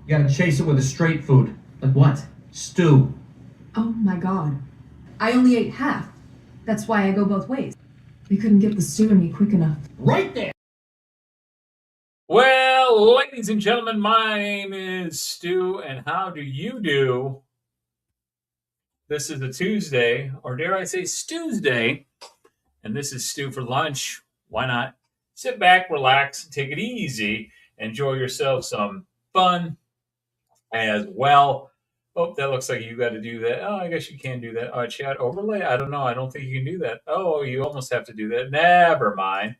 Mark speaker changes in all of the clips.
Speaker 1: You gotta chase it with a straight food.
Speaker 2: Like what?
Speaker 1: Stew.
Speaker 3: Oh my god. I only ate half. That's why I go both ways. You couldn't get the stew to me quick enough.
Speaker 1: Right there!
Speaker 4: Well, ladies and gentlemen, my name is Stu, and how do you do? This is a Tuesday, or dare I say STuesday, and this is Stew for lunch. Why not sit back, relax, take it easy, enjoy yourself some fun as well. Oh, that looks like you got to do that. Oh, I guess you can do that. Oh, chat overlay? I don't know. I don't think you can do that. Oh, you almost have to do that. Never mind.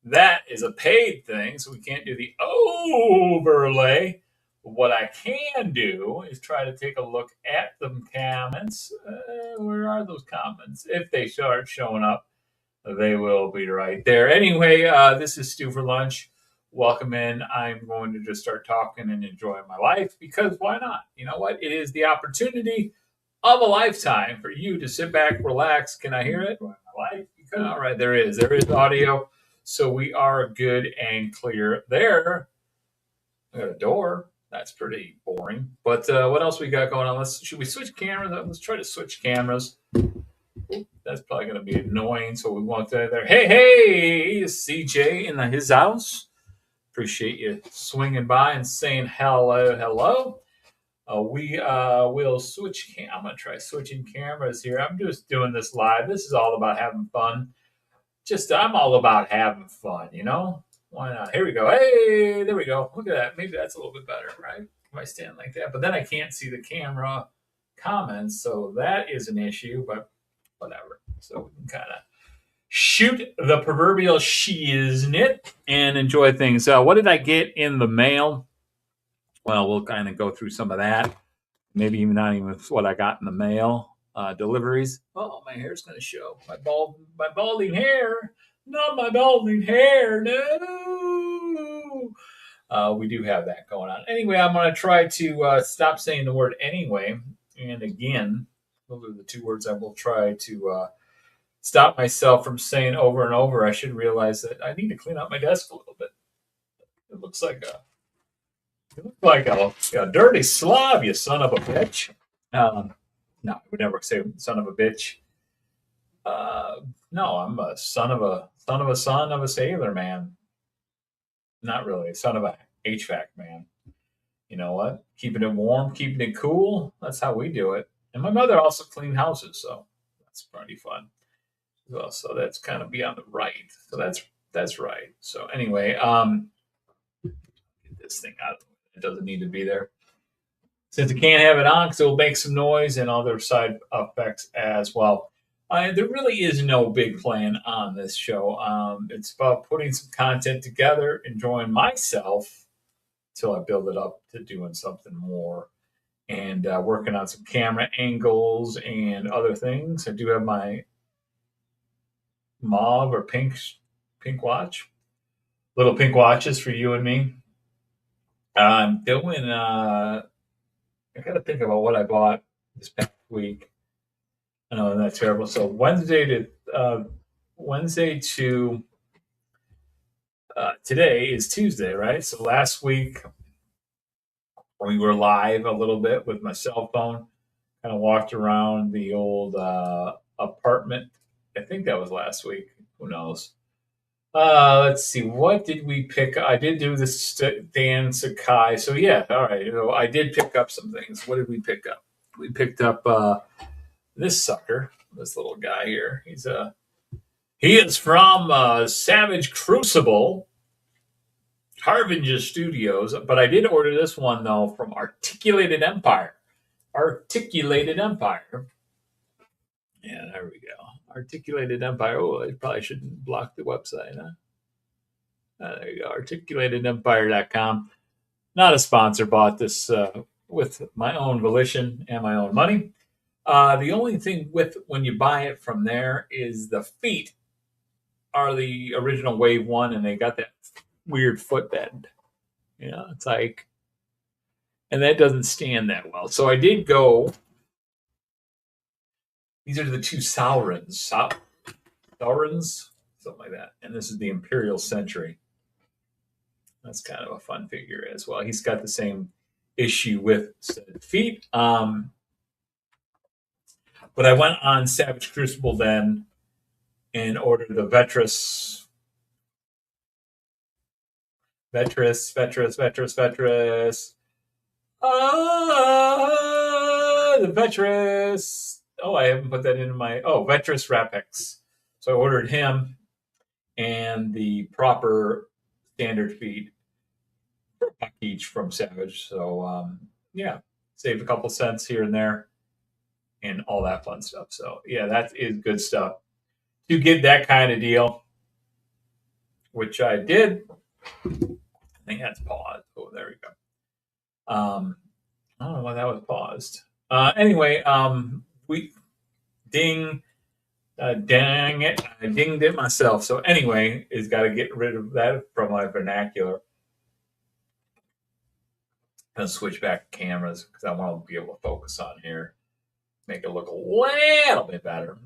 Speaker 4: That is a paid thing, so we can't do the overlay. What I can do is try to take a look at the comments. Where are those comments? If they start showing up, they will be right there. Anyway, this is Stu for Lunch. Welcome in. I'm going to just start talking and enjoying my life because why not? You know what? It is the opportunity of a lifetime for you to sit back, relax. Can I hear it? My life? All right, there is. There is audio. So we are good and clear there. We got a door. That's pretty boring. But what else we got going on? Should we switch cameras? Let's try to switch cameras. That's probably going to be annoying. So we want that there. Hey, CJ in his house. Appreciate you swinging by and saying hello. We will switch. I'm going to try switching cameras here. I'm just doing this live. This is all about having fun. I'm all about having fun, you know? Why not? Here we go. Hey, there we go. Look at that. Maybe that's a little bit better, right? If I stand like that. But then I can't see the camera comments, so that is an issue, but whatever. So we can kind of shoot the proverbial shiznit and enjoy things. What did I get in the mail? Well, we'll kind of go through some of that. Maybe even not even what I got in the mail. Deliveries. Oh, my hair's going to show. My balding hair. Not my balding hair. No. We do have that going on. Anyway, I'm going to try to stop saying the word anyway. And again, those are the two words I will try to stop myself from saying over and over. I should realize that I need to clean up my desk a little bit. It looks like a dirty slob, you son of a bitch. No, I would never say son of a bitch. No, I'm a son of a sailor man. Not really, son of a HVAC man. You know what? Keeping it warm, keeping it cool. That's how we do it. And my mother also cleaned houses, so that's pretty fun. Well, so that's kind of be on the right. So that's right. So anyway, get this thing out. It doesn't need to be there. Since I can't have it on because it will make some noise and other side effects as well. There really is no big plan on this show. It's about putting some content together, enjoying myself until I build it up to doing something more, and working on some camera angles and other things. I do have my mauve or pink watch, little pink watches for you and me. I'm doing. I got to think about what I bought this past week. I know that's terrible. So Wednesday to today is Tuesday, right? So last week we were live a little bit with my cell phone. Kind of walked around the old apartment. I think that was last week. Who knows? Let's see. What did we pick? I did do the Dan Sakai. So yeah, all right. I did pick up some things. What did we pick up? We picked up this sucker, this little guy here. He is from Savage Crucible, Harbinger Studios. But I did order this one though from Articulated Empire. Articulated Empire. Yeah, there we go. Articulated Empire. Oh, I probably shouldn't block the website, huh? There you go. Articulatedempire.com. Not a sponsor. Bought this with my own volition and my own money. The only thing with when you buy it from there is the feet are the original Wave 1, and they got that weird foot bend. You know, it's like, and that doesn't stand that well. So I did go. These are the two Saurons. Saurons? Something like that. And this is the Imperial Century. That's kind of a fun figure as well. He's got the same issue with said feet. But I went on Savage Crucible then and ordered the Vetris. The Vetris. Oh, I haven't put that into my. Oh, Vetris Rapex. So I ordered him and the proper standard feet for a buck each from Savage. So, yeah, saved a couple cents here and there and all that fun stuff. So, yeah, that is good stuff. To get that kind of deal, which I did, I think that's paused. Oh, there we go. I don't know why that was paused. Anyway, we ding, dang it, I dinged it myself. So anyway, is got to get rid of that from my vernacular and switch back cameras because I want to be able to focus on here, make it look a little bit better.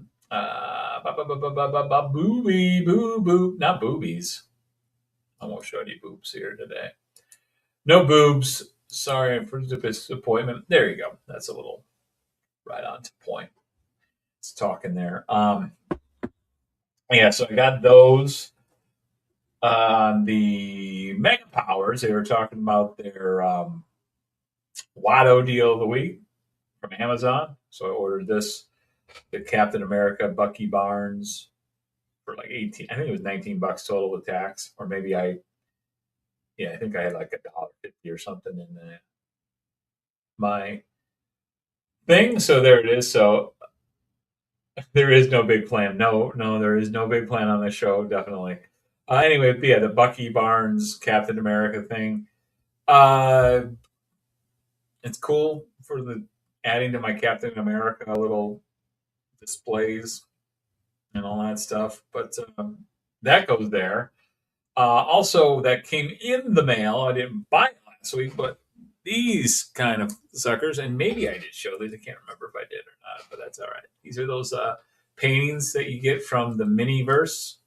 Speaker 4: Booby, boo, boo, not boobies. I won't show any boobs here today. No boobs. Sorry for the disappointment. There you go. That's a little right on to point. It's talking there. Yeah, so I got those. The Mega Powers, they were talking about their Watto deal of the week from Amazon. So I ordered this, the Captain America Bucky Barnes for like 18. I think it was $19 total with tax, or maybe I think I had like $1.50 or something in my thing. So there it is. So there is no big plan. No, there is no big plan on this show. Definitely. Anyway, yeah, the Bucky Barnes Captain America thing. It's cool for the adding to my Captain America little displays and all that stuff. But that goes there. Also, that came in the mail. I didn't buy it last week, but these kind of suckers, and maybe I did show these. I can't remember if I did or not, but that's all right. These are those paintings that you get from the Miniverse.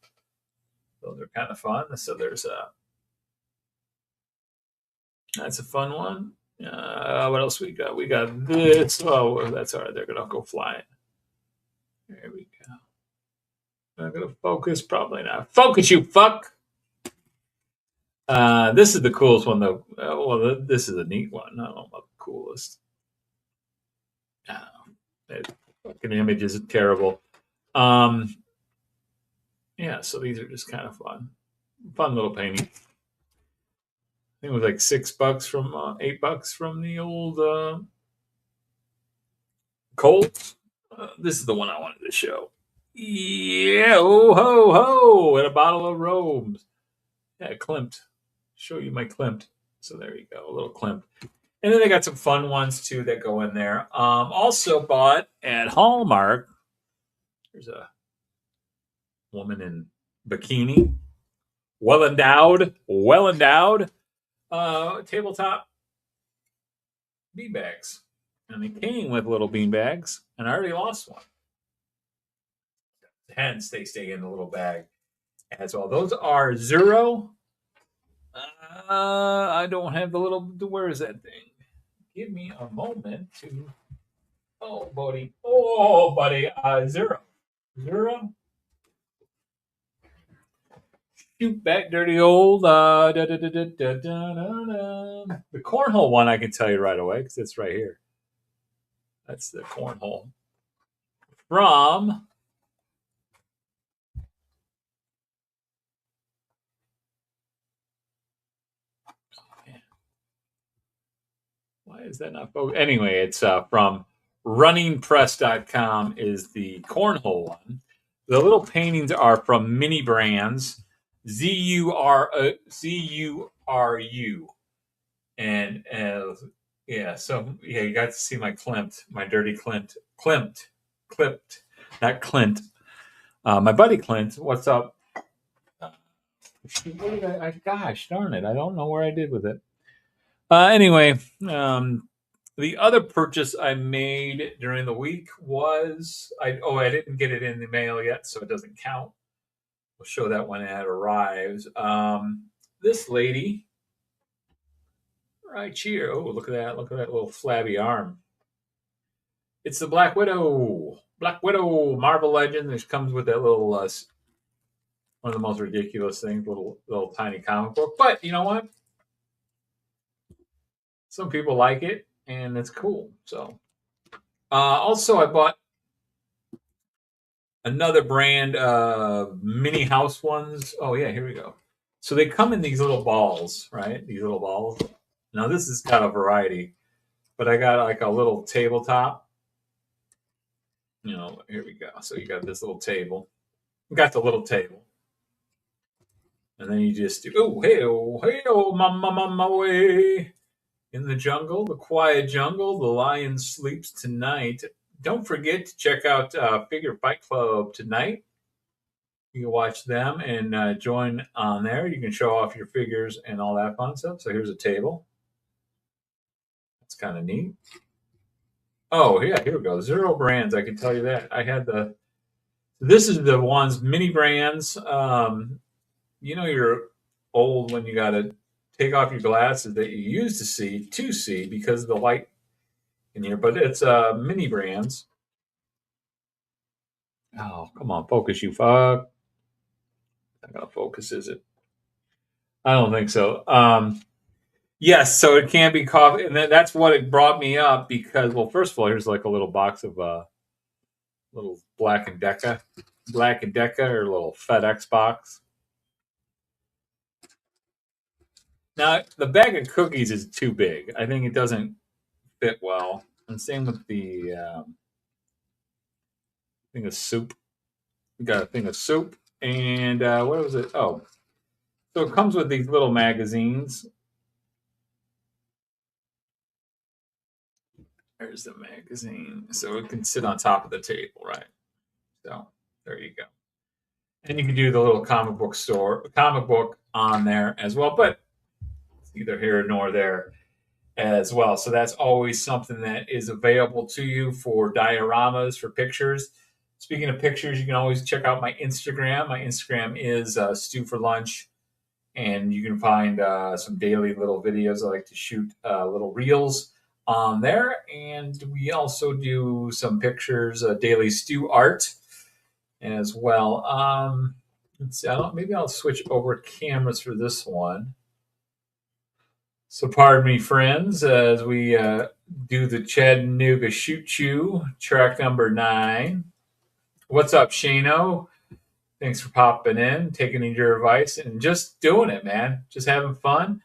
Speaker 4: Those are kind of fun. So there's that's a fun one. What else we got? We got this. Oh, that's all right. They're gonna go flying. There we go. Not gonna focus. Probably not. Focus, you fuck. This is the coolest one, though. This is a neat one. I don't know about the coolest. That fucking image is terrible. Yeah, so these are just kind of fun. Fun little painting. I think it was like $6 from $8 from the old Colt. This is the one I wanted to show. Yeah, oh ho ho, and a bottle of robes. Yeah, Klimt. Show you my Klimt. So there you go, a little Klimt. And then they got some fun ones too that go in there. Also bought at Hallmark. There's a woman in bikini, well endowed, tabletop bean bags, and they came with little bean bags, and I already lost one. Hence, they stay in the little bag as well. Those are Zero. I don't have the little. Where is that thing? Give me a moment to. Oh, buddy. Zero. Shoot back, dirty old. The cornhole one, I can tell you right away because it's right here. That's the cornhole from. Why is that not focused? Anyway, it's from runningpress.com is the cornhole one. The little paintings are from Mini Brands, ZURU. And yeah, so yeah, you got to see my Klimt, my dirty Klimt, not Clint. My buddy Clint, what's up? What did gosh darn it, I don't know where I did with it. Anyway, the other purchase I made during the week was I didn't get it in the mail yet, so it doesn't count. We'll show that when it arrives. This lady, Right here. Oh, look at that. Look at that little flabby arm. It's the Black Widow. Black Widow Marvel Legends. It comes with that little, one of the most ridiculous things, little tiny comic book. But you know what? Some people like it, and it's cool. So, also, I bought another brand of mini house ones. Oh yeah, here we go. So they come in these little balls, right? These little balls. Now this has got a variety, but I got like a little tabletop. Here we go. So you got this little table. You got the little table, and then you just do hey oh mama way in the jungle, the quiet jungle. The lion sleeps tonight. Don't forget to check out Figure Fight Club tonight. You can watch them and join on there. You can show off your figures and all that fun stuff. So here's a table. That's kind of neat. Oh yeah, here we go. Zero brands. I can tell you that. I had this is the ones mini brands. You're old when you got to take off your glasses that you used to see because of the light in here. But it's mini brands. Oh come on, focus, you fuck. Not gonna focus, is it? I don't think so. Yes, so it can be coffee, and that's what it brought me up because, well, first of all, here's like a little box of little Black and Decker, or a little FedEx box. Now the bag of cookies is too big. I think it doesn't fit well, and same with the thing of soup. We got a thing of soup, and what was it? Oh, so it comes with these little magazines. There's the magazine, so it can sit on top of the table, right? So there you go. And you can do the little comic book on there as well, but it's neither here nor there as well. So that's always something that is available to you for dioramas, for pictures. Speaking of pictures, you can always check out my Instagram. My Instagram is Stew for Lunch, and you can find some daily little videos. I like to shoot little reels on there, and we also do some pictures, daily stew art as well. Let's see. Maybe I'll switch over cameras for this one. So pardon me, friends, as we do the Chattanooga Shoot Chew, track number 9. What's up, Shano? Thanks for popping in, taking your advice, and just doing it, man. Just having fun.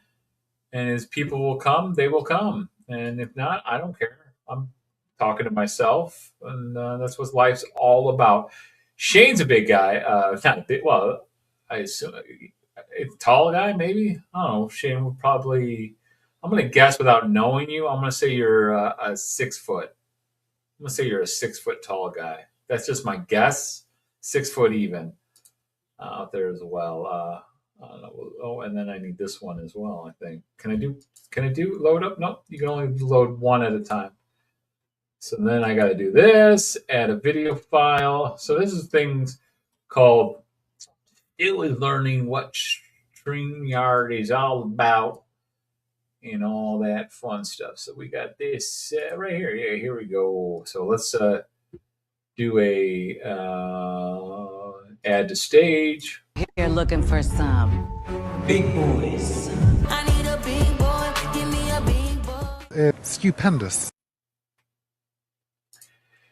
Speaker 4: And as people will come, they will come. And if not, I don't care. I'm talking to myself, and that's what life's all about. Shane's a big guy. Not a big, well, I assume a tall guy, maybe. I don't know. Shane would probably. I'm going to guess without knowing you. I'm going to say you're a 6 foot. I'm going to say you're a 6 foot tall guy. That's just my guess. 6 foot even out there as well. I don't know. Oh, and then I need this one as well, I think. Can I do load up? No, you can only load one at a time. So then I got to do this, add a video file. So this is things called still is learning what StreamYard is all about and all that fun stuff. So we got this right here. Yeah, here we go. So let's do a add to stage.
Speaker 2: You're looking for some
Speaker 1: Big boys.
Speaker 2: I need a big boy. Give me a big boy.
Speaker 5: It's stupendous.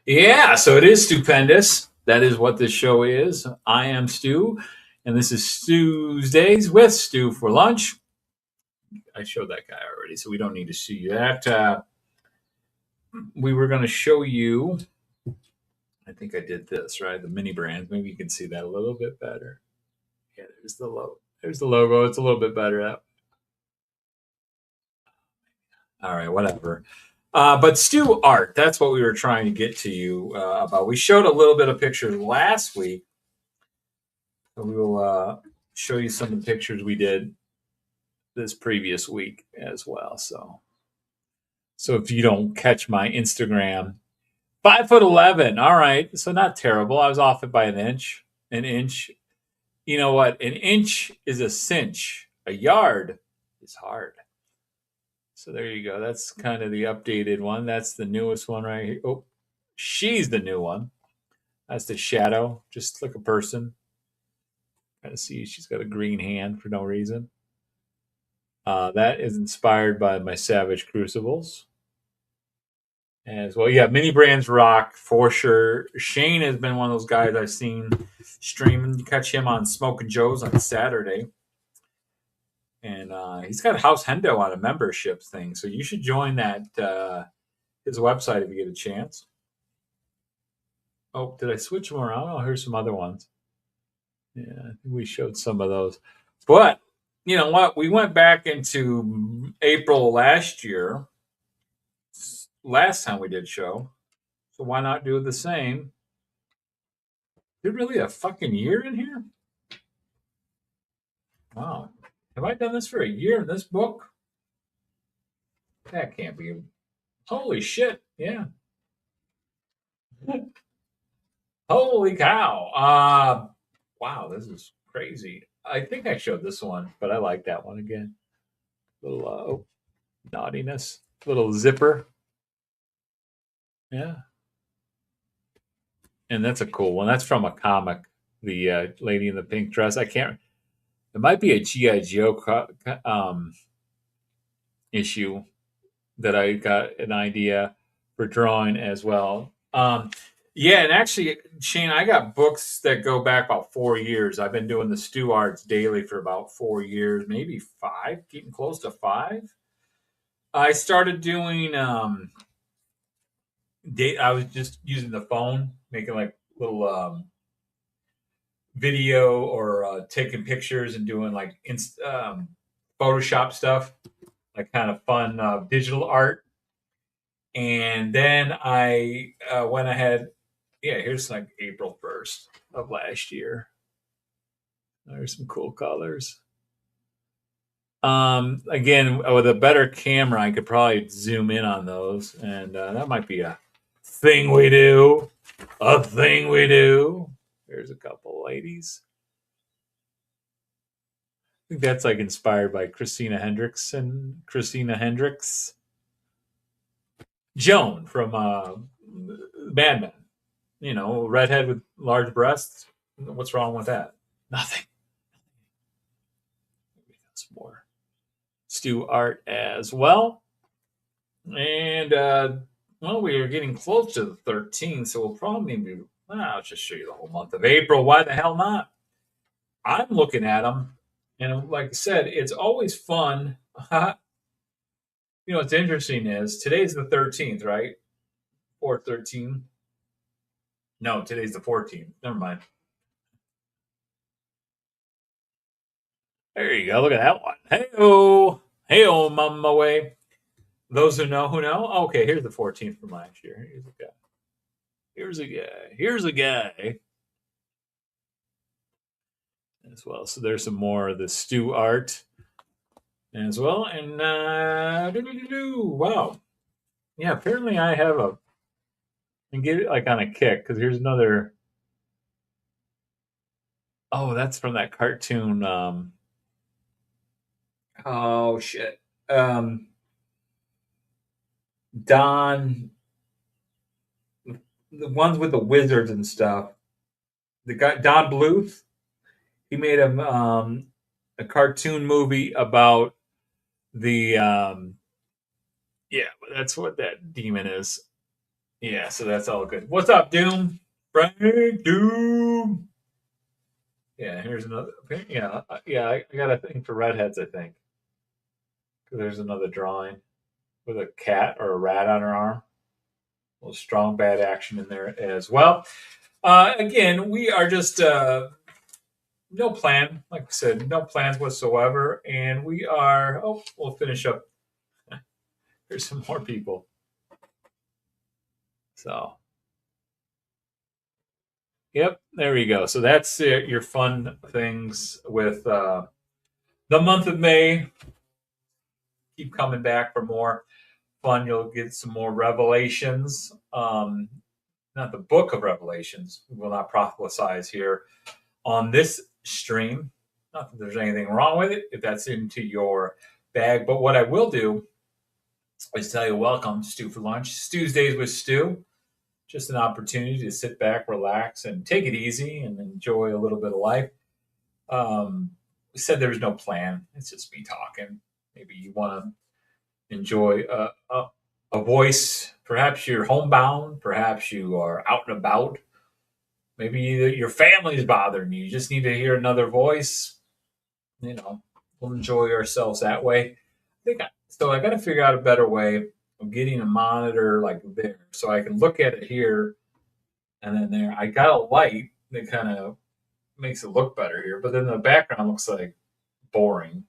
Speaker 4: Yeah, so it is stupendous. That is what this show is. I am Stu, and this is Tuesdays with Stu for Lunch. I showed that guy already, so we don't need to see that. We were going to show you, I think I did this, right? The mini brands. Maybe you can see that a little bit better. Yeah, there's the logo. There's the logo. It's a little bit better. All right, whatever. But Stu art, that's what we were trying to get to you about. We showed a little bit of pictures last week. So we will show you some of the pictures we did this previous week as well. So if you don't catch my Instagram, 5'11". All right, so not terrible. I was off it by an inch. An inch. You know what? An inch is a cinch. A yard is hard. So there you go. That's kind of the updated one. That's the newest one right here. Oh, she's the new one. That's the shadow, just like a person. Kind of see she's got a green hand for no reason. That is inspired by my Savage Crucibles as well. Yeah, mini brands rock for sure. Shane has been one of those guys I've seen streaming. You catch him on Smoke and Joe's on Saturday. And he's got House Hendo on a membership thing. So you should join that his website if you get a chance. Oh, did I switch them around? Oh, here's some other ones. Yeah, I think we showed some of those. But you know what? We went back into April last year, last time we did show. So why not do the same? Is it really a fucking year in here? Wow. Have I done this for a year in this book? That can't be. Holy shit. Yeah. Holy cow. Wow, this is crazy. I think I showed this one, but I like that one again. Little naughtiness. Little zipper. Yeah. And that's a cool one. That's from a comic. The lady in the pink dress. I can't. It might be a G.I. Joe issue that I got an idea for drawing as well. Yeah, and actually, Shane, I got books that go back about 4 years. I've been doing the Stu Arts daily for about 4 years, maybe 5, getting close to 5. I started doing. I was just using the phone, making like little video or taking pictures and doing like Photoshop stuff, like kind of fun digital art. And then I went ahead. Yeah, here's like April 1st of last year. There's some cool colors. Again, with a better camera, I could probably zoom in on those, and that might be a thing we do. A thing we do. There's a couple ladies. I think that's like inspired by Christina Hendricks. Joan from Mad Men. You know, redhead with large breasts. What's wrong with that? Nothing. Some more Stu art as well. And, well, we are getting close to the 13th, so we'll probably be, I'll just show you the whole month of April. Why the hell not? I'm looking at them, and like I said, it's always fun. You know, what's interesting is today's the 13th, right? 4/13. No, today's the 14th. Never mind. There you go. Look at that one. Hey-oh. Hey-oh, mama way. Those who know, who know. Okay, here's the 14th from last year. Here's a guy. Here's a guy. Here's a guy. As well. So there's some more of the Stu art as well. And wow. Yeah, apparently I have a and get it like on a kick because here's another. Oh, that's from that cartoon. Oh shit. Don, the ones with the wizards and stuff. The guy Don Bluth. He made a cartoon movie about the yeah, that's what that demon is. Yeah, so that's all good. What's up, Doom? Frank Doom. Yeah, here's another. Yeah, yeah, I got a thing for redheads, I think. Because there's another drawing with a cat or a rat on her arm. A little strong bad action in there as well. Again, we are just no plan. Like I said, no plans whatsoever. And we are, oh, we'll finish up. There's some more people. So, yep, there we go. So that's your fun things with the month of May. Keep coming back for more fun. You'll get some more revelations. Not the book of Revelations. We will not prophesize here on this stream. Not that there's anything wrong with it if that's into your bag. But what I will do I just tell you, welcome, Stew for Lunch. Tuesdays with Stew. Just an opportunity to sit back, relax, and take it easy and enjoy a little bit of life. We said there's no plan. It's just me talking. Maybe you want to enjoy a voice. Perhaps you're homebound. Perhaps you are out and about. Maybe your family's bothering you. You just need to hear another voice. We'll enjoy ourselves that way. So. I got to figure out a better way of getting a monitor like there, so I can look at it here and then there. I got a light that kind of makes it look better here, but then the background looks like boring.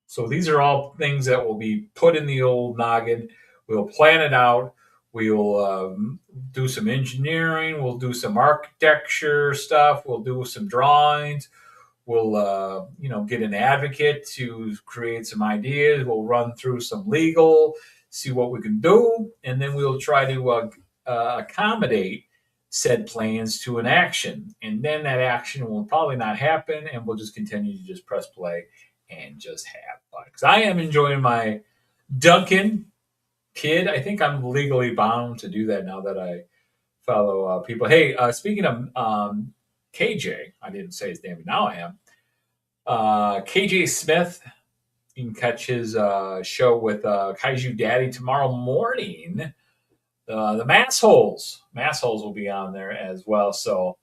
Speaker 4: So these are all things that will be put in the old noggin. We'll plan it out. We'll do some engineering. We'll do some architecture stuff. We'll do some drawings. We'll get an advocate to create some ideas. We'll run through some legal, see what we can do, and then we'll try to accommodate said plans to an action. And then that action will probably not happen, and we'll just continue to just press play and just have fun. Because I am enjoying my Duncan kid. I think I'm legally bound to do that now that I follow people. Hey, speaking of KJ, I didn't say his name, but now I am. KJ Smith, you can catch his show with Kaiju Daddy tomorrow morning. The Massholes will be on there as well. So,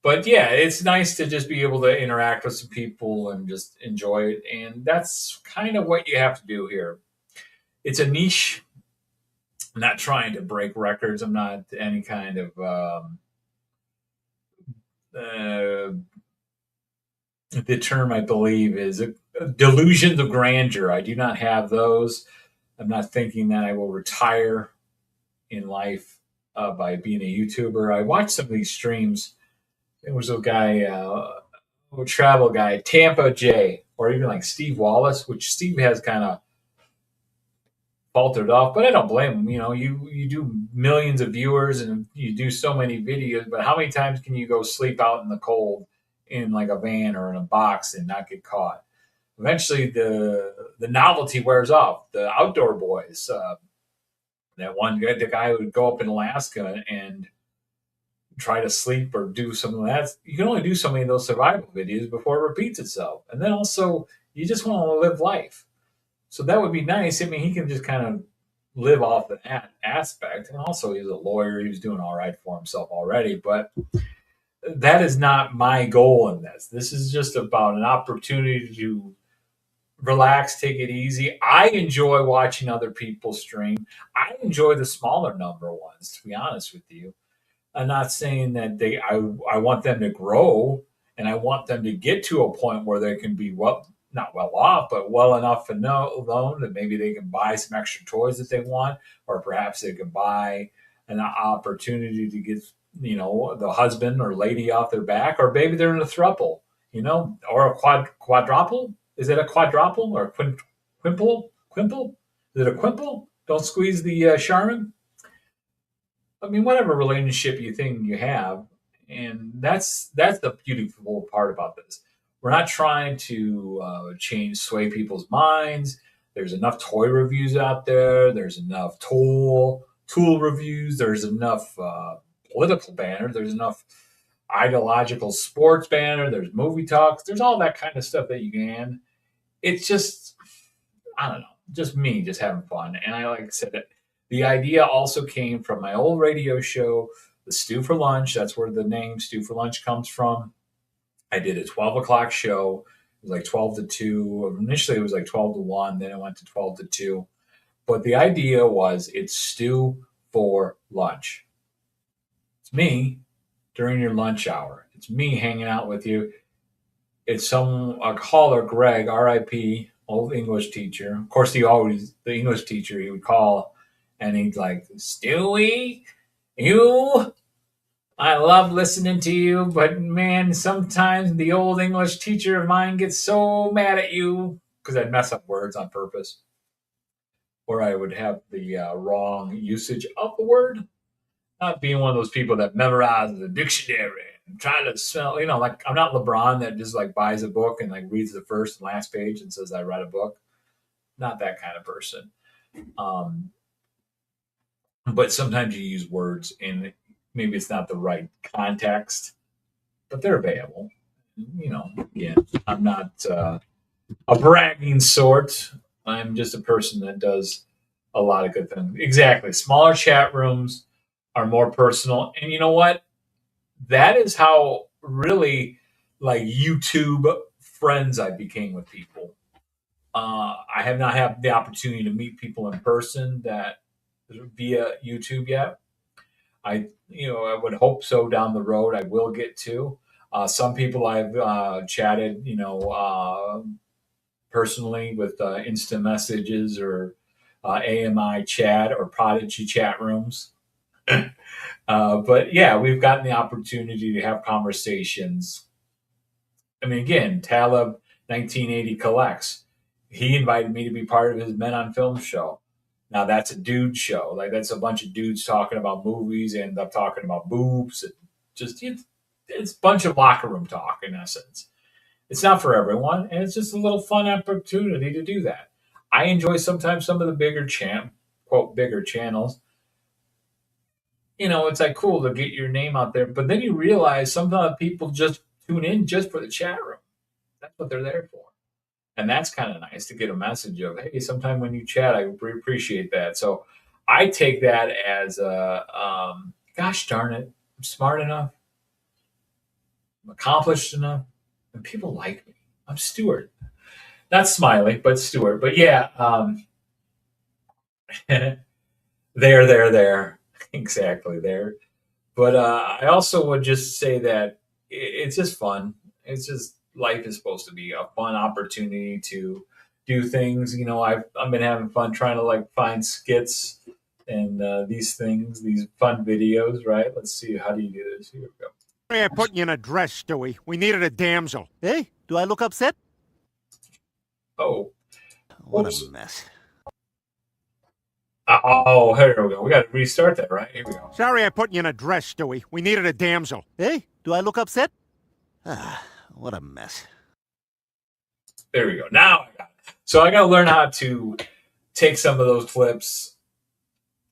Speaker 4: but yeah, it's nice to just be able to interact with some people and just enjoy it. And that's kind of what you have to do here. It's a niche. I'm not trying to break records. I'm not any kind of the term I believe is delusions of grandeur. I do not have those. I'm not thinking that I will retire in life by being a YouTuber. I watched some of these streams. There was a guy, a travel guy, Tampa J, or even like Steve Wallace, which Steve has kind of faltered off, but I don't blame him. You do millions of viewers and you do so many videos, but how many times can you go sleep out in the cold in like a van or in a box and not get caught? Eventually, the novelty wears off. The outdoor boys, that one guy, the guy who would go up in Alaska and try to sleep or do something like that. You can only do so many of those survival videos before it repeats itself. And then also, you just want to live life. So that would be nice. I mean, he can just kind of live off that aspect. And also, he's a lawyer. He was doing all right for himself already. But that is not my goal in this. This is just about an opportunity to relax, take it easy. I enjoy watching other people stream. I enjoy the smaller number ones, to be honest with you. I'm not saying that I want them to grow and I want them to get to a point where they can be not well off, but well enough to know that maybe they can buy some extra toys that they want, or perhaps they can buy an opportunity to get, the husband or lady off their back, or maybe they're in a throuple, or a quadruple. Is it a quadruple or a quimple? Quimple? Is it a quimple? Don't squeeze the Charmin. I mean, whatever relationship you think you have, and that's the beautiful part about this. We're not trying to sway people's minds. There's enough toy reviews out there. There's enough tool reviews. There's enough political banner. There's enough ideological sports banner. There's movie talks. There's all that kind of stuff that you can. It's just, I don't know, just me just having fun. And like I said, the idea also came from my old radio show, the Stew for Lunch. That's where the name Stew for Lunch comes from. I did a 12 o'clock show. It was like 12 to 2. Initially, it was like 12 to 1. Then it went to 12 to 2. But the idea was it's Stew for Lunch. It's me during your lunch hour. It's me hanging out with you. It's a caller, Greg, R.I.P., old English teacher. Of course, the English teacher, he would call and he'd like, Stewie, I love listening to you, but man, sometimes the old English teacher of mine gets so mad at you because I'd mess up words on purpose, or I would have the wrong usage of the word. Not being one of those people that memorizes the dictionary and try to spell, like I'm not LeBron that just like buys a book and like reads the first and last page and says I read a book. Not that kind of person. Um, but sometimes you use words and maybe it's not the right context, but they're available. Again, I'm not a bragging sort. I'm just a person that does a lot of good things. Exactly. Smaller chat rooms are more personal. And you know what? That is how really like YouTube friends I became with people. I have not had the opportunity to meet people in person that via YouTube yet. I would hope so down the road. I will get to. Some people I've chatted, personally with instant messages or AMI chat or Prodigy chat rooms. But yeah, we've gotten the opportunity to have conversations. I mean, again, Taleb 1980 collects. He invited me to be part of his Men on Film show. Now that's a dude show. Like that's a bunch of dudes talking about movies and up talking about boobs and it's a bunch of locker room talk in essence. It's not for everyone, and it's just a little fun opportunity to do that. I enjoy sometimes some of the bigger channels. It's like cool to get your name out there, but then you realize sometimes people just tune in just for the chat room. That's what they're there for. And that's kind of nice to get a message of, hey, sometime when you chat, I appreciate that. So I take that as gosh darn it, I'm smart enough, I'm accomplished enough, and people like me. I'm Stuart. Not Smiley, but Stuart. But yeah, there. Exactly there. But I also would just say that it's just fun. It's just life is supposed to be a fun opportunity to do things. I've been having fun trying to like find skits and these fun videos. Right? Let's see. How do you do this? Here we go.
Speaker 5: Sorry I put you in a dress, Stewie. We needed a damsel.
Speaker 6: Hey, do I look upset?
Speaker 4: Oh,
Speaker 6: What
Speaker 4: oops.
Speaker 6: a mess.
Speaker 4: Oh, here we go. We got to restart that, right? Here we go.
Speaker 5: Sorry I put you in a dress, Stewie. We needed a damsel.
Speaker 6: Hey, do I look upset? What a mess.
Speaker 4: There we go. Now I got it. So I got to learn how to take some of those clips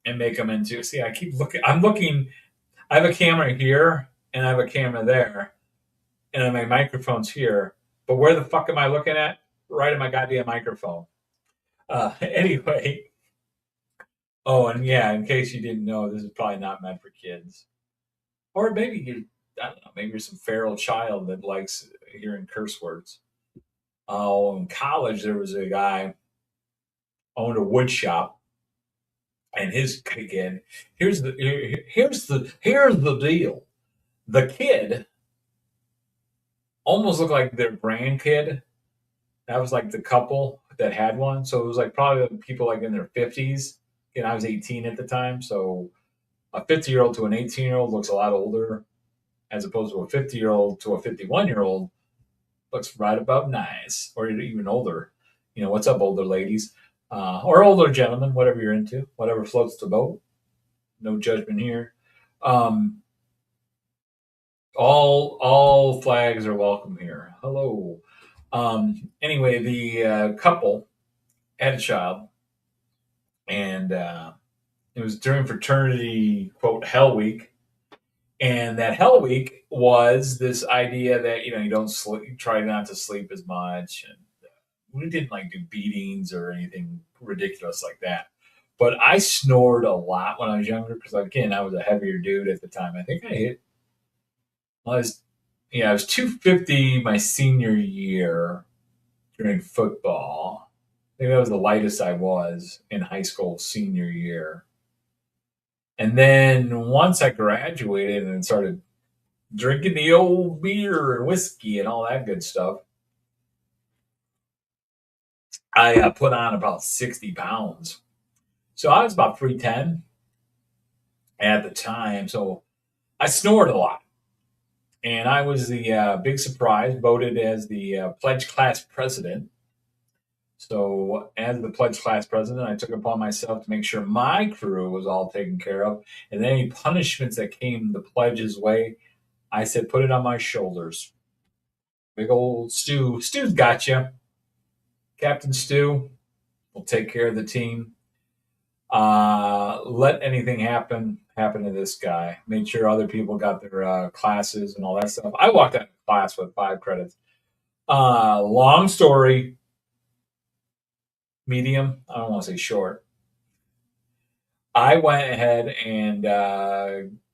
Speaker 4: and make them into. See, I keep looking. I'm looking. I have a camera here and I have a camera there, and my microphone's here. But where the fuck am I looking at? Right at my goddamn microphone. Anyway. Oh, and yeah, in case you didn't know, this is probably not meant for kids. Or maybe I don't know, maybe you're some feral child that likes hearing curse words. Oh, in college, there was a guy owned a wood shop, and here's the deal. The kid almost looked like their grandkid. That was like the couple that had one. So it was like probably people like in their 50s. And I was 18 at the time, so a 50-year-old to an 18-year-old looks a lot older, as opposed to a 50-year-old to a 51-year-old looks right about nice, or even older. What's up, older ladies, or older gentlemen, whatever you're into, whatever floats the boat. No judgment here. All flags are welcome here. Hello. Anyway, the couple had a child. And it was during fraternity, quote, Hell Week. And that Hell Week was this idea that, you don't sleep, try not to sleep as much. And we didn't like do beatings or anything ridiculous like that. But I snored a lot when I was younger because, again, I was a heavier dude at the time. I think I was 250 my senior year during football. I think that was the lightest I was in high school senior year. And then once I graduated and started drinking the old beer and whiskey and all that good stuff, I put on about 60 pounds. So I was about 310 at the time. So I snored a lot. And I was the big surprise, voted as the pledge class president. So, as the pledge class president, I took upon myself to make sure my crew was all taken care of. And any punishments that came the pledge's way, I said, put it on my shoulders. Big old Stu. Stu's got you. Captain Stu will take care of the team. let anything happen to this guy. Made sure other people got their classes and all that stuff. I walked out of class with 5 credits. Long story, medium. I don't want to say short. I went ahead and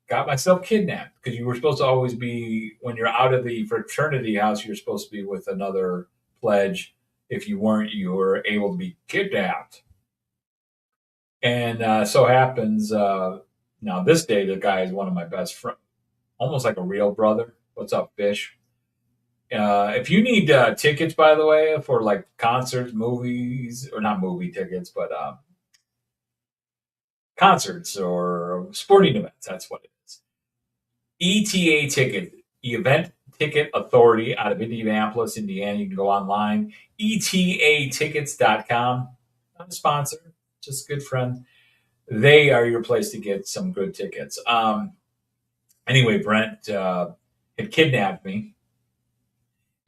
Speaker 4: got myself kidnapped because you were supposed to always be, when you're out of the fraternity house, you're supposed to be with another pledge. If you weren't, you were able to be kidnapped. And so happens, now this day, the guy is one of my best friends, almost like a real brother. What's up, Fish? If you need tickets, by the way, for like concerts, movies, or not movie tickets, but concerts or sporting events, that's what it is. ETA Ticket, Event Ticket Authority out of Indianapolis, Indiana. You can go online, etatickets.com. Not a sponsor, just a good friend. They are your place to get some good tickets. Anyway, Brent had kidnapped me.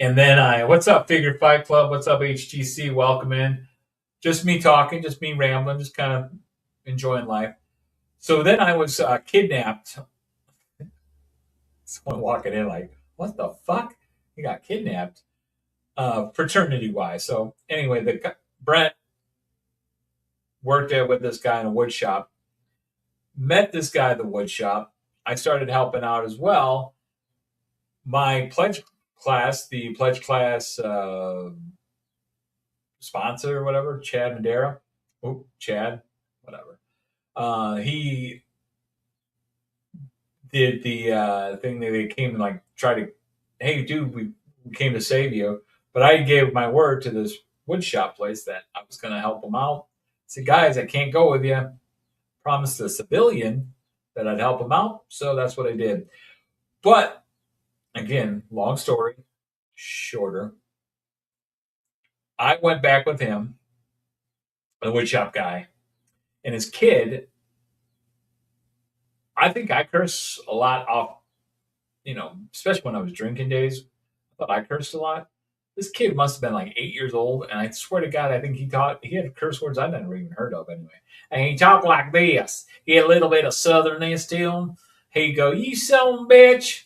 Speaker 4: And then what's up, Figure Fight Club? What's up, HTC? Welcome in. Just me talking, just me rambling, just kind of enjoying life. So then I was kidnapped. Someone walking in like, what the fuck? He got kidnapped, fraternity-wise. So anyway, Brent worked there with this guy in a wood shop. Met this guy at the wood shop. I started helping out as well. My pledge class, the pledge class sponsor or whatever, Chad Madera. Oh, Chad, whatever. He did the thing that they came and like try to, hey, dude, we came to save you. But I gave my word to this wood shop place that I was going to help them out. I said, guys, I can't go with you. Promised the civilian that I'd help him out. So that's what I did. But again, long story, shorter. I went back with him, the woodshop guy, and his kid. I think I curse a lot off, especially when I was drinking days. I thought I cursed a lot. This kid must have been like 8 years old, and I swear to God, I think he had curse words I never even heard of anyway. And he talked like this. He had a little bit of southernness to him. He'd go, "You son bitch,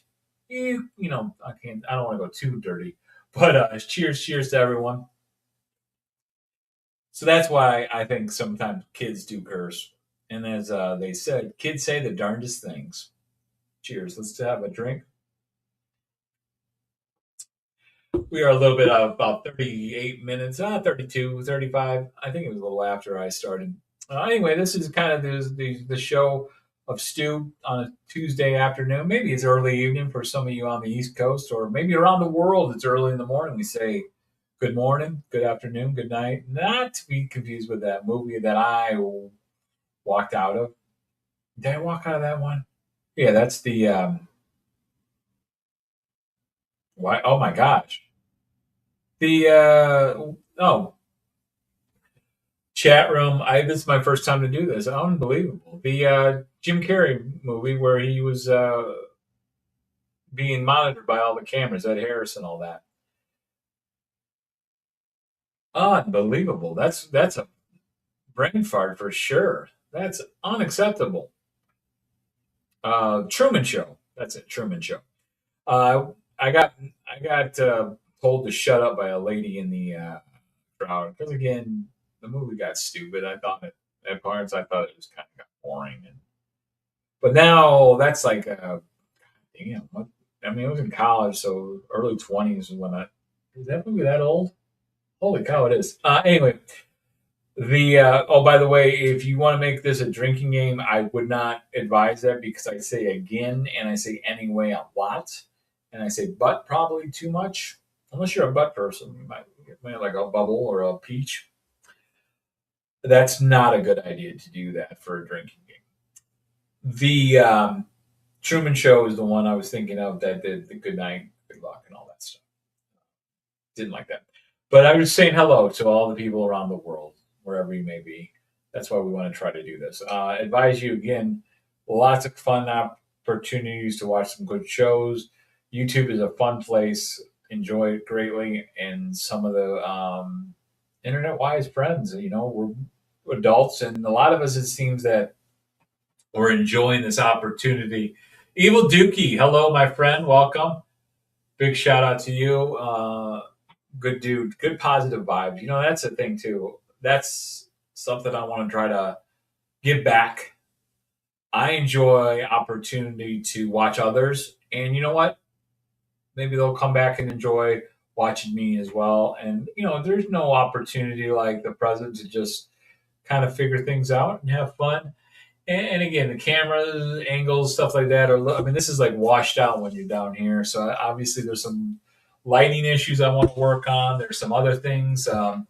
Speaker 4: I don't want to go too dirty, but cheers to everyone." So that's why I think sometimes kids do curse. And as they said, kids say the darndest things. Cheers. Let's have a drink. We are a little bit about 38 minutes, 32, 35. I think it was a little after I started. Anyway, this is kind of the show of Stu on a Tuesday afternoon. Maybe it's early evening for some of you on the East Coast, or maybe around the world it's early in the morning. We say good morning, good afternoon, good night. Not to be confused with that movie that I walked out of. Did I walk out of that one? Yeah, that's the why. Oh my gosh, the chat room. This is my first time to do this. Unbelievable. The Jim Carrey movie where he was being monitored by all the cameras, Ed Harris and all that. Unbelievable. That's a brain fart for sure. That's unacceptable. Truman Show. That's it. Truman Show. I got told to shut up by a lady in the crowd because again the movie got stupid. I thought at parts I thought it was kind of got boring, but now that's like damn. What, I mean, I was in college, so early 20s when is that movie that old? Holy cow, it is. Anyway, by the way, if you want to make this a drinking game, I would not advise that because I say again and I say anyway a lot, and I say but probably too much. Unless you're a butt person, you might like a bubble or a peach. That's not a good idea to do that for a drinking game. The Truman Show is the one I was thinking of that did the good night, good luck, and all that stuff. Didn't like that. But I was saying hello to all the people around the world, wherever you may be. That's why we want to try to do this. Advise you again, lots of fun opportunities to watch some good shows. YouTube is a fun place. Enjoy it greatly. And some of the internet-wise friends, we're adults, and a lot of us, it seems that we're enjoying this opportunity. Evil Dookie, hello, my friend. Welcome. Big shout out to you. Good dude. Good positive vibes. That's the thing, too. That's something I want to try to give back. I enjoy opportunity to watch others. And you know what? Maybe they'll come back and enjoy watching me as well. And, there's no opportunity like the present to just kind of figure things out and have fun. And again, the cameras, angles, stuff like that this is like washed out when you're down here. So obviously there's some lighting issues I want to work on. There's some other things. I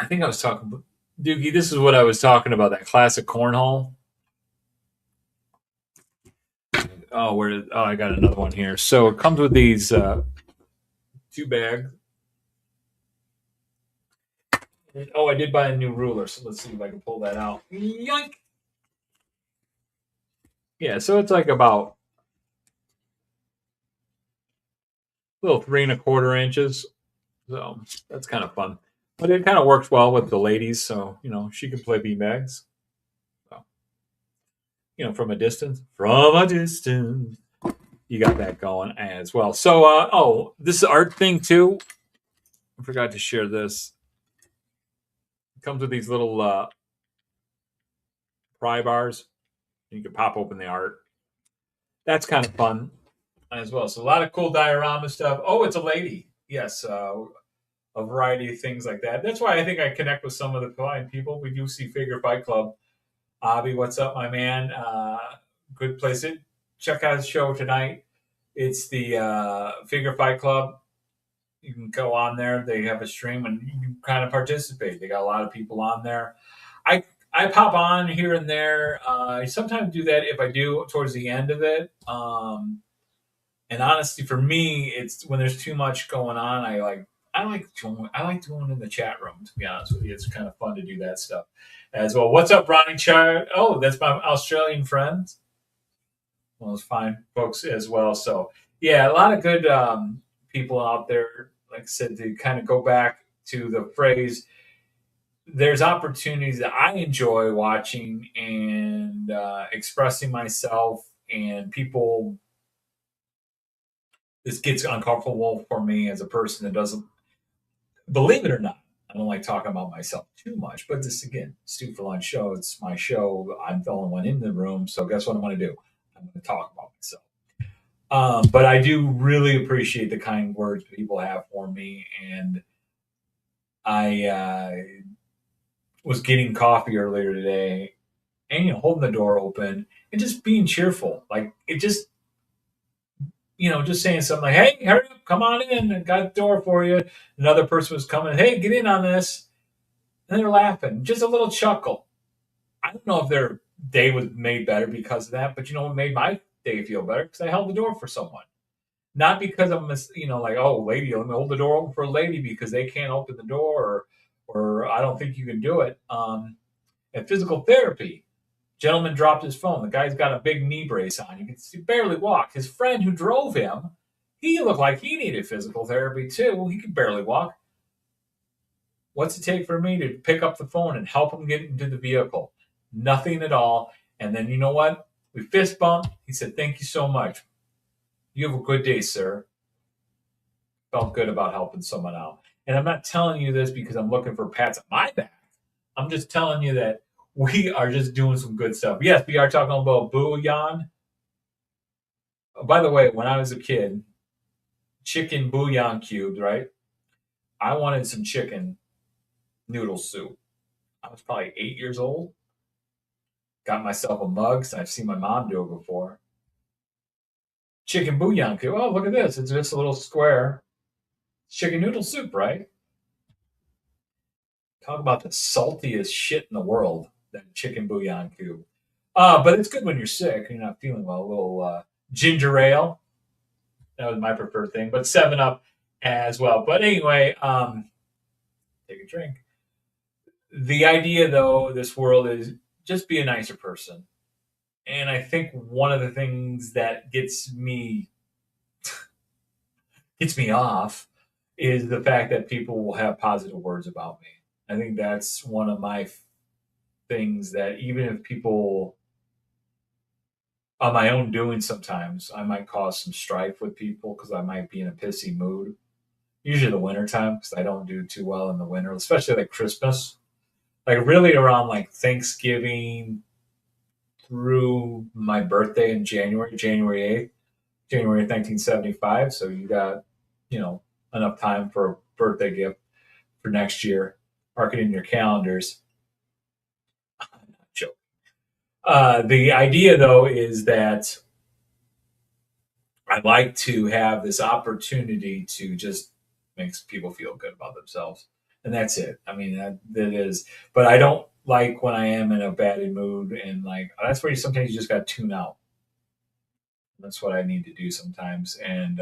Speaker 4: think I was talking about, Doogie, this is what I was talking about, that classic cornhole. I got another one here. So it comes with these 2 bags. Oh, I did buy a new ruler, so let's see if I can pull that out. Yoink! Yeah, so it's like about a little 3¼ inches. So that's kind of fun. But it kind of works well with the ladies, so, she can play beanbags. So, from a distance. From a distance. You got that going as well. So, this is art thing too. I forgot to share this. It comes with these little pry bars. You can pop open the art. That's kind of fun as well. So a lot of cool diorama stuff. Oh, it's a lady. Yes, a variety of things like that. That's why I think I connect with some of the fine people. We do see Figure Fight Club. Avi, what's up, my man? Good place. Check out his show tonight. It's the Figure Fight Club. You can go on there. They have a stream and you can kind of participate. They got a lot of people on there. I pop on here and there. I sometimes do that if I do towards the end of it. And honestly, for me, it's when there's too much going on. I like doing in the chat room. To be honest with you, it's kind of fun to do that stuff as well. What's up, Ronnie Chard? Oh, that's my Australian friend. Well, it's fine folks as well. So yeah, a lot of good people out there. Like I said, to kind of go back to the phrase, there's opportunities that I enjoy watching and expressing myself, and people. This gets uncomfortable for me as a person that doesn't believe it or not. I don't like talking about myself too much, but this again, Stu for Lunch show. It's my show. I'm the only one in the room, so guess what I'm going to do? I'm going to talk about myself. But I do really appreciate the kind words people have for me, and I was getting coffee earlier today, and holding the door open and just being cheerful. Like it just, just saying something like, "Hey, hurry up, come on in! I got the door for you." Another person was coming, "Hey, get in on this," and they're laughing, just a little chuckle. I don't know if their day was made better because of that, but what made my day feel better? Because I held the door for someone. Not because I'm, like, oh, lady, let me hold the door open for a lady because they can't open the door, or I don't think you can do it. At physical therapy, gentleman dropped his phone. The guy's got a big knee brace on. You can barely walk. His friend who drove him, he looked like he needed physical therapy too. He could barely walk. What's it take for me to pick up the phone and help him get into the vehicle? Nothing at all. And then you know what? We fist bumped. He said, "Thank you so much. You have a good day, sir." Felt good about helping someone out. And I'm not telling you this because I'm looking for pats on my back. I'm just telling you that we are just doing some good stuff. Yes, we are talking about bouillon. By the way, when I was a kid, chicken bouillon cubes, right? I wanted some chicken noodle soup. I was probably 8 years old. Got myself a mug, so I've seen my mom do it before. Chicken bouillon cube. Oh, look at this. It's just a little square chicken noodle soup, right? Talk about the saltiest shit in the world, that chicken bouillon cube. But it's good when you're sick and you're not feeling well. A little ginger ale. That was my preferred thing. But 7-Up as well. But anyway, take a drink. The idea, though, this world is just be a nicer person. And I think one of the things that gets me off is the fact that people will have positive words about me. I think that's one of my things that even if people on my own doing sometimes, I might cause some strife with people because I might be in a pissy mood. Usually the winter time because I don't do too well in the winter, especially like Christmas. Like really around like Thanksgiving through my birthday in January 8th, January 1975. So you got, you know, enough time for a birthday gift for next year. Mark it in your calendars. Joke. The idea though is that I like to have this opportunity to just make people feel good about themselves, and that's it. I mean, that is. But I don't like when I am in a bad mood, and like that's where sometimes you just got to tune out. That's what I need to do sometimes, and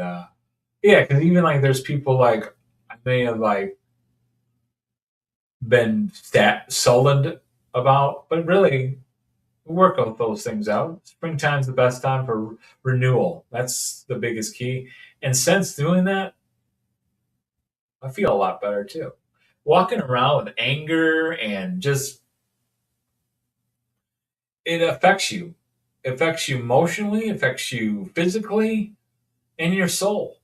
Speaker 4: yeah, because even like there's people like I may have like been sullened about, but really work out those things out. Springtime's the best time for renewal. That's the biggest key. And since doing that, I feel a lot better too. Walking around with anger and just it affects you. It affects you emotionally, it affects you physically, and your soul.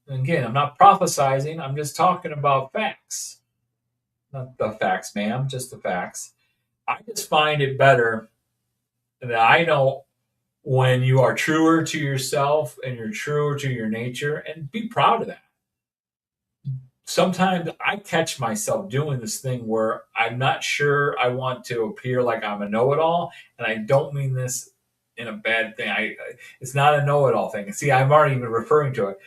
Speaker 4: And again, I'm not prophesizing, I'm just talking about facts. Not the facts, ma'am, just the facts. I just find it better that I know when you are truer to yourself and you're truer to your nature, and be proud of that. Sometimes I catch myself doing this thing where I'm not sure I want to appear like I'm a know-it-all, and I don't mean this in a bad thing. It's not a know-it-all thing. See, I'm already even referring to it.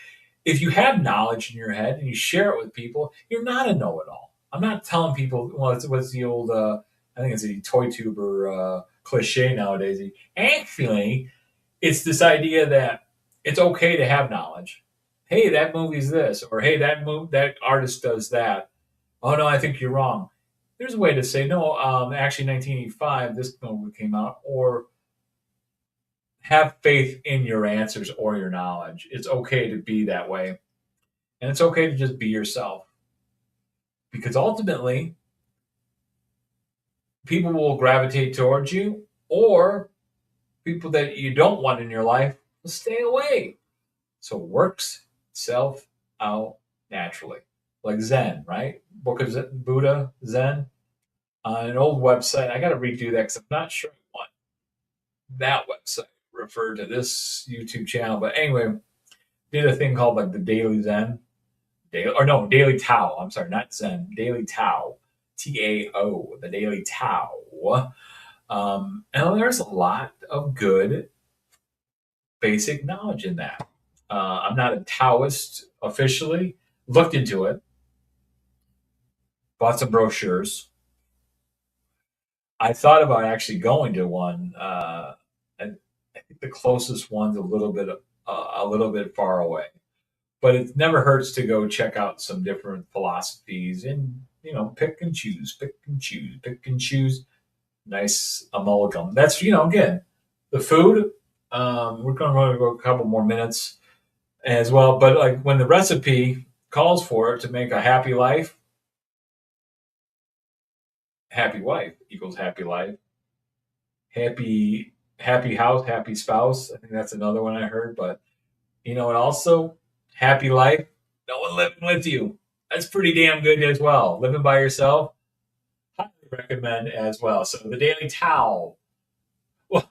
Speaker 4: If you have knowledge in your head and you share it with people, you're not a know-it-all. I'm not telling people, well, what's the old, I think it's a toy tuber cliche nowadays. Actually, it's this idea that it's okay to have knowledge. Hey, that movie's this, or hey, that artist does that. Oh no, I think you're wrong. There's a way to say no. Actually, 1985, this movie came out, or have faith in your answers or your knowledge. It's okay to be that way, and it's okay to just be yourself, because ultimately, people will gravitate towards you, or people that you don't want in your life will stay away. So it works itself out naturally. Like Zen, right? Book of Zen, Buddha, Zen. An old website. I got to redo that because I'm not sure I want that website referred to this YouTube channel. But anyway, did a thing called like the Daily Zen. Daily Tao. I'm sorry, not Zen. Daily Tao. Tao. The Daily Tao. And there's a lot of good basic knowledge in that. I'm not a Taoist officially. Looked into it, bought some brochures. I thought about actually going to one, and I think the closest one's a little bit far away. But it never hurts to go check out some different philosophies and pick and choose, pick and choose, pick and choose. Nice amalgam. That's again the food. We're going to go a couple more minutes as well. But like when the recipe calls for it to make a happy life, happy wife equals happy life. Happy house, happy spouse. I think that's another one I heard. But and also happy life, no one living with you. That's pretty damn good as well. Living by yourself, highly recommend as well. So the Daily Towel. Well,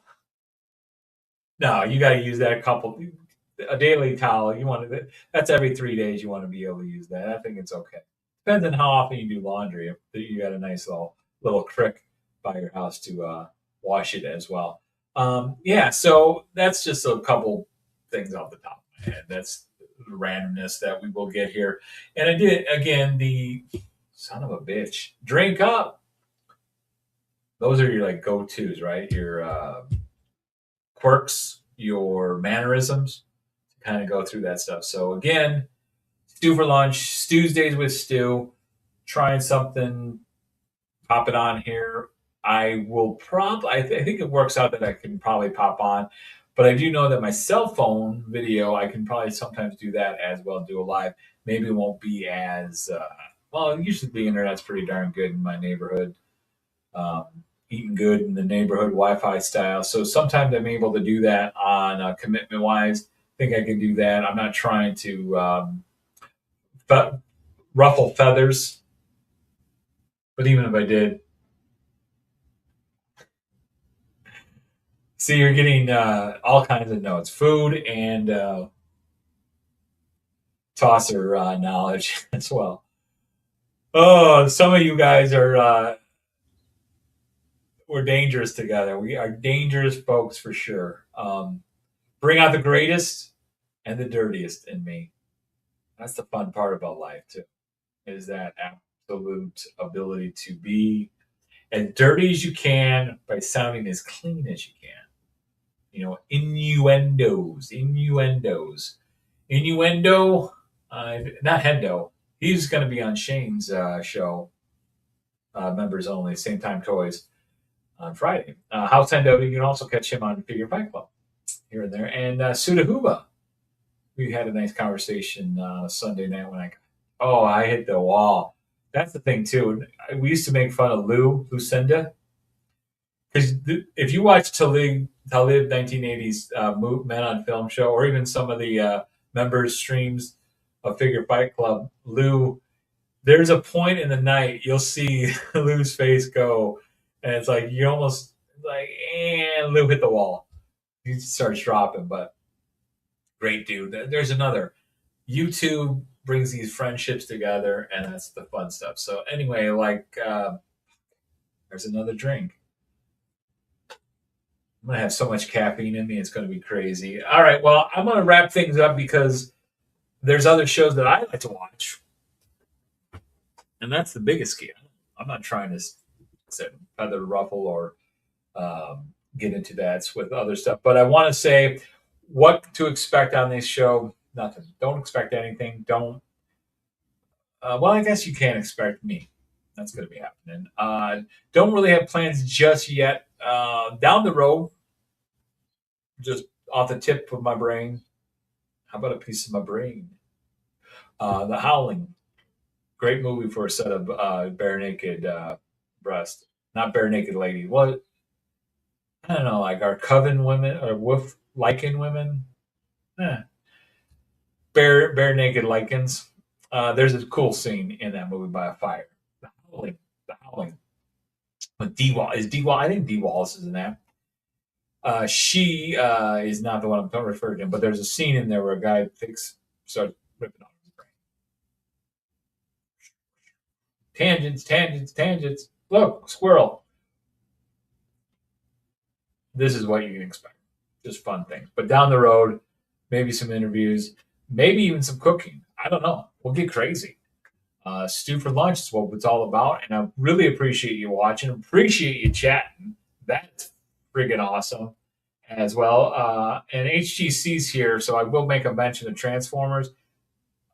Speaker 4: no, you got to use that a daily towel. That's every 3 days. You want to be able to use that. I think it's okay. Depends on how often you do laundry. If you got a nice little crick by your house to wash it as well. Yeah, so that's just a couple things off the top of my head. That's the randomness that we will get here. And I did again the son of a bitch. Drink up. Those are your like go-tos, right? Your quirks, your mannerisms, to kind of go through that stuff. So again, Stew for lunch, Tuesdays with Stu, trying something, pop it on here. I will I think it works out that I can probably pop on, but I do know that my cell phone video, I can probably sometimes do that as well, do a live. Maybe it won't be as well, usually the internet's pretty darn good in my neighborhood. Um, Eating good in the neighborhood, Wi-Fi style. So sometimes I'm able to do that on commitment wise. I think I can do that. I'm not trying to fe- ruffle feathers, but even if I did, see, you're getting all kinds of notes, food and tosser knowledge as well. Oh, some of you guys are we're dangerous together. We are dangerous folks for sure. Bring out the greatest and the dirtiest in me. That's the fun part about life too. Is that absolute ability to be as dirty as you can by sounding as clean as you can. Innuendos. Innuendo, not Hendo. He's going to be on Shane's show, members only, same time toys on Friday. House Hendo, you can also catch him on Figure Fight Club here and there. And Sudahuba, we had a nice conversation Sunday night when I hit the wall. That's the thing too. We used to make fun of Lucinda, because if you watch Talib 1980s Men on Film show, or even some of the members streams of Figure Fight Club, Lou, there's a point in the night you'll see Lou's face go, and it's like you almost like, and Lou hit the wall. He starts dropping, but great dude. There's another. YouTube brings these friendships together, and that's the fun stuff. So anyway, there's another drink. I'm gonna have so much caffeine in me, it's gonna be crazy. All right, well, I'm gonna wrap things up because there's other shows that I like to watch, and that's the biggest key. I'm not trying to say feather ruffle or get into that with other stuff, but I want to say what to expect on this show. Nothing. Don't expect anything. Don't. Well, I guess you can't expect me. That's going to be happening. Don't really have plans just yet. Down the road, just off the tip of my brain. How about a piece of my brain? The Howling. Great movie for a set of bare naked breast. Not bare naked lady. What? I don't know, like our coven women or wolf lichen women. Eh. Bare naked lichens. There's a cool scene in that movie by a fire. The Howling. The Howling. But D Wall is D Wall. I think D Wallace is in that. She is not the one I'm referring to, but there's a scene in there where a guy starts ripping off his brain. Tangents. Look, squirrel. This is what you can expect. Just fun things. But down the road, maybe some interviews, maybe even some cooking. I don't know. We'll get crazy. Stew for lunch is what it's all about. And I really appreciate you watching. Appreciate you chatting. That's friggin' awesome as well. And HGC's here, so I will make a mention of Transformers.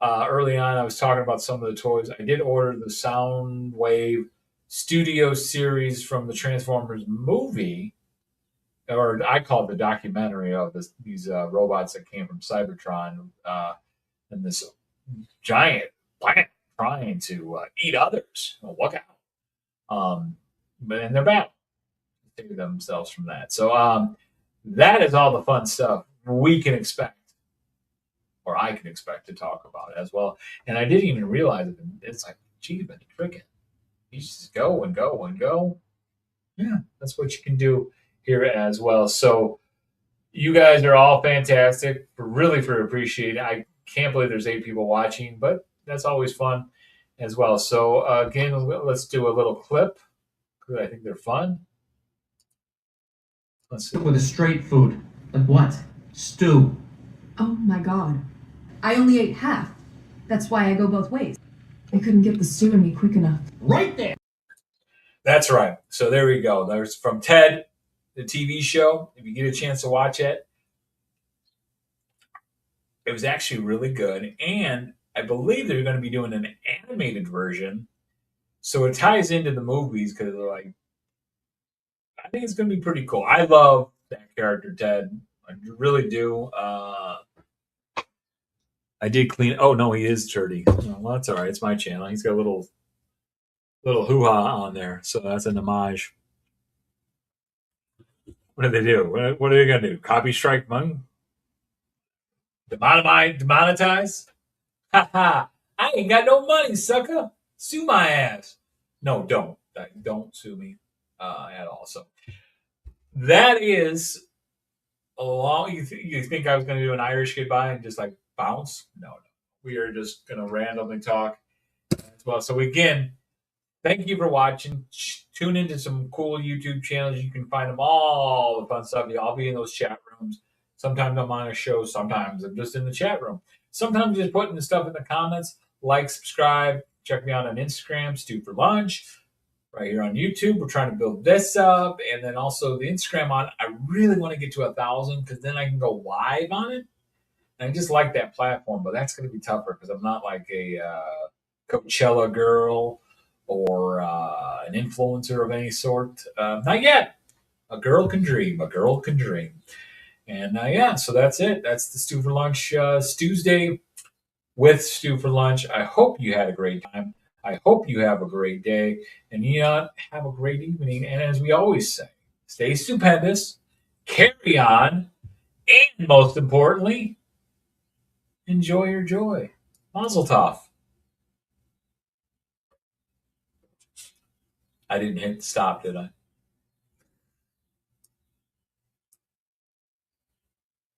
Speaker 4: Early on, I was talking about some of the toys. I did order the Soundwave Studio series from the Transformers movie, or I call it the documentary of these robots that came from Cybertron, and this giant planet trying to eat others. Well, look out! But in their battle, save themselves from that. So that is all the fun stuff we can expect, or I can expect to talk about as well. And I didn't even realize it. It's like, gee, but cricket. You just go and go and go. Yeah, that's what you can do here as well. So you guys are all fantastic. Really for appreciating. I can't believe there's 8 people watching, but that's always fun as well. So again, let's do a little clip because I think they're fun. Let's see.
Speaker 1: With a straight food. Like what? Stew.
Speaker 3: Oh my god. I only ate half. That's why I go both ways. You couldn't get the stew in me quick enough.
Speaker 1: Right there.
Speaker 4: That's right. So there we go. There's from Ted, the TV show. If you get a chance to watch it, it was actually really good. And I believe they're going to be doing an animated version. So it ties into the movies because they're like, I think it's going to be pretty cool. I love that character, Ted. I really do. I did clean. Oh no, he is dirty. Oh, well, that's all right. It's my channel. He's got a little hoo ha on there, so that's an homage. What do they do? What are they gonna do? Copy strike money? Demonetize? Ha ha! I ain't got no money, sucker. Sue my ass. No, don't sue me at all. So that is a long. You think I was going to do an Irish goodbye and just like bounce? No, no. We are just going to randomly talk as well. So again, thank you for watching. Tune into some cool YouTube channels. You can find them all the fun stuff. I'll be in those chat rooms. Sometimes I'm on a show. Sometimes I'm just in the chat room. Sometimes just putting the stuff in the comments. Like, subscribe. Check me out on Instagram, Stu for Lunch. Right here on YouTube, we're trying to build this up, and then also the Instagram on. I really want to get to 1,000 because then I can go live on it. And I just like that platform, but that's going to be tougher because I'm not like a Coachella girl or an influencer of any sort. Not yet. A girl can dream. A girl can dream. And yeah, so that's it. That's the Stew for Lunch Tuesday with Stew for Lunch. I hope you had a great time. I hope you have a great day. And you know, have a great evening. And as we always say, stay stupendous, carry on, and most importantly, enjoy your joy. Mazel tov. I didn't hit stop, did I?